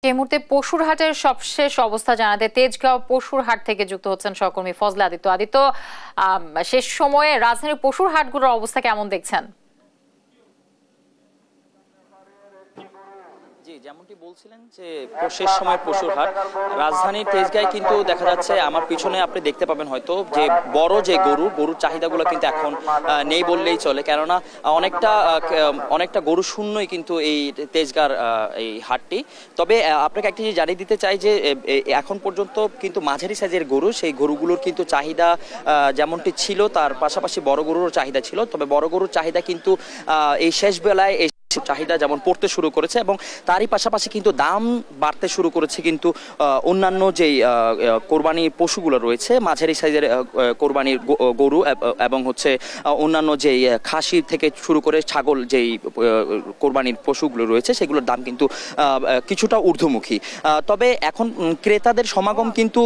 এই মুহূর্তে পশুর হাটের সবশেষ অবস্থা জানাতে তেজগাঁও পশুর হাট থেকে যুক্ত হচ্ছেন সহকর্মী ফজলে আদিত্য। শেষ সময়ে রাজধানীর পশুর হাটগুলোর অবস্থা কেমন দেখছেন? যেমনটি বলছিলেন যে শেষ সময় পশুর হাট রাজধানীর তেজগাঁয় কিন্তু দেখা যাচ্ছে আমার পিছনে আপনি দেখতে পাবেন হয়তো যে বড় যে গরুর চাহিদাগুলো কিন্তু এখন নেই বললেই চলে, কেননা অনেকটা গরু শূন্যই কিন্তু এই তেজগাঁর এই হাটটি। তবে আপনাকে একটি জিনিস জানিয়ে দিতে চাই যে এখন পর্যন্ত কিন্তু মাঝারি সাইজের গরু, সেই গরুগুলোর কিন্তু চাহিদা যেমনটি ছিল তার পাশাপাশি বড় গরুরও চাহিদা ছিল। তবে বড় গরুর চাহিদা কিন্তু এই শেষ বেলায় চাহিদা যেমন পড়তে শুরু করেছে এবং তারই পাশাপাশি কিন্তু দাম বাড়তে শুরু করেছে কিন্তু অন্যান্য যেই কোরবানির পশুগুলো রয়েছে, মাঝারি সাইজের কোরবানির গরু এবং হচ্ছে অন্যান্য যেই খাসি থেকে শুরু করে ছাগল যেই কোরবানির পশুগুলো রয়েছে সেগুলোর দাম কিন্তু কিছুটা ঊর্ধ্বমুখী। তবে এখন ক্রেতাদের সমাগম কিন্তু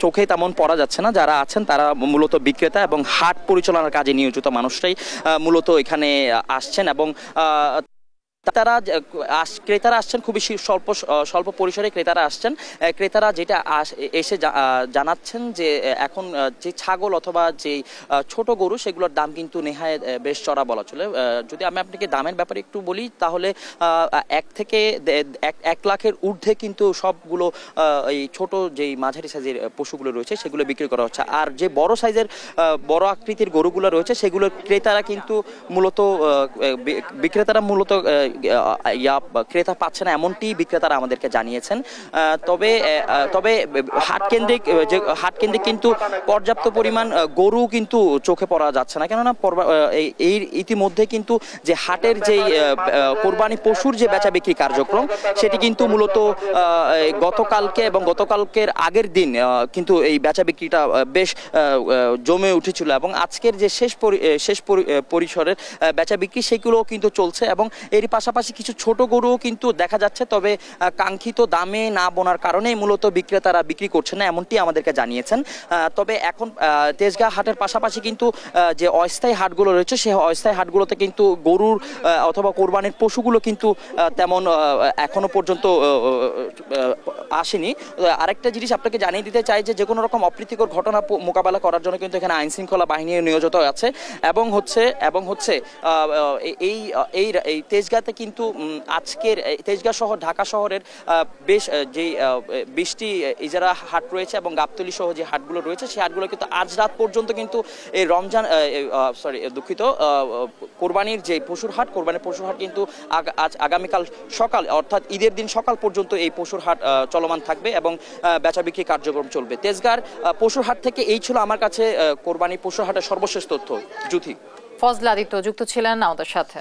চোখে তেমন পড়া যাচ্ছে না। যারা আছেন তারা মূলত বিক্রেতা এবং হাট পরিচালনার কাজে নিয়োজিত মানুষরাই মূলত এখানে আসছেন এবং ক্রেতারা আসছেন খুবই স্বল্প পরিসরে ক্রেতারা আসছেন। ক্রেতারা যেটা এসে জানাচ্ছেন যে এখন যে ছাগল অথবা যে ছোট গরু সেগুলোর দাম কিন্তু নেহায় বেশ চড়া বলা চলে। যদি আমি আপনাকে দামের ব্যাপারে একটু বলি তাহলে 1 থেকে 1 লাখের ঊর্ধ্বে কিন্তু সবগুলো এই ছোট যেই মাঝারি সাইজের পশুগুলো রয়েছে সেগুলো বিক্রি করা হচ্ছে। আর যে বড় সাইজের বড় আকৃতির গরুগুলো রয়েছে সেগুলো বিক্রেতারা মূলত ক্রেতা পাচ্ছে না এমনটি বিক্রেতারা আমাদেরকে জানিয়েছেন। তবে হাট কেন্দ্রিক কিন্তু পর্যাপ্ত পরিমাণ গরু কিন্তু চোখে পড়া যাচ্ছে না, কেননা এই ইতিমধ্যে কিন্তু যে হাটের যেই কোরবানি পশুর যে বেচা বিক্রি কার্যক্রম সেটি কিন্তু মূলত গতকালকে এবং গতকালকের আগের দিন কিন্তু এই বেচা বিক্রিটা বেশ জমে উঠেছিল এবং আজকের যে শেষ পরিসরের বেচা বিক্রি সেগুলো কিন্তু চলছে এবং এর পাশাপাশি কিছু ছোট গরুও কিন্তু দেখা যাচ্ছে। তবে কাঙ্ক্ষিত দামে না বোনার কারণে মূলত বিক্রেতারা বিক্রি করছেন না এমনটি আমাদেরকে জানিয়েছেন। তবে এখন তেজগাঁ হাটের পাশাপাশি কিন্তু যে অস্থায়ী হাটগুলো রয়েছে সেই অস্থায়ী হাটগুলোতে কিন্তু গরুর অথবা কোরবানির পশুগুলো কিন্তু তেমন এখনো পর্যন্ত আসেনি। আরেকটা জিনিস আপনাকে জানিয়ে দিতে চাই যে কোনো রকম অপ্রীতিকর ঘটনা মোকাবেলা করার জন্য কিন্তু এখানে আইন শৃঙ্খলা বাহিনী নিয়োজিত আছে এবং হচ্ছে এই তেজগাঁতে কিন্তু আজকের তেজগাঁ শহর ঢাকা শহরের বেশ যে 20টি ইজারা হাট রয়েছে এবং গাবতলী সহ যে হাটগুলো রয়েছে সেই হাটগুলো কিন্তু আজ রাত পর্যন্ত কিন্তু এই কোরবানির যে পশুর হাট কিন্তু আগামীকাল সকাল অর্থাৎ ঈদের দিন সকাল পর্যন্ত এই পশুর হাট চলমান থাকবে এবং বেচা বিক্রি কার্যক্রম চলবে। তেজগাঁর পশুর হাট থেকে এই ছিল আমার কাছে কোরবানি পশুর হাটের সর্বশেষ তথ্য। জুথি, ফজলে আদিত্য যুক্ত ছিলেন আমাদের সাথে।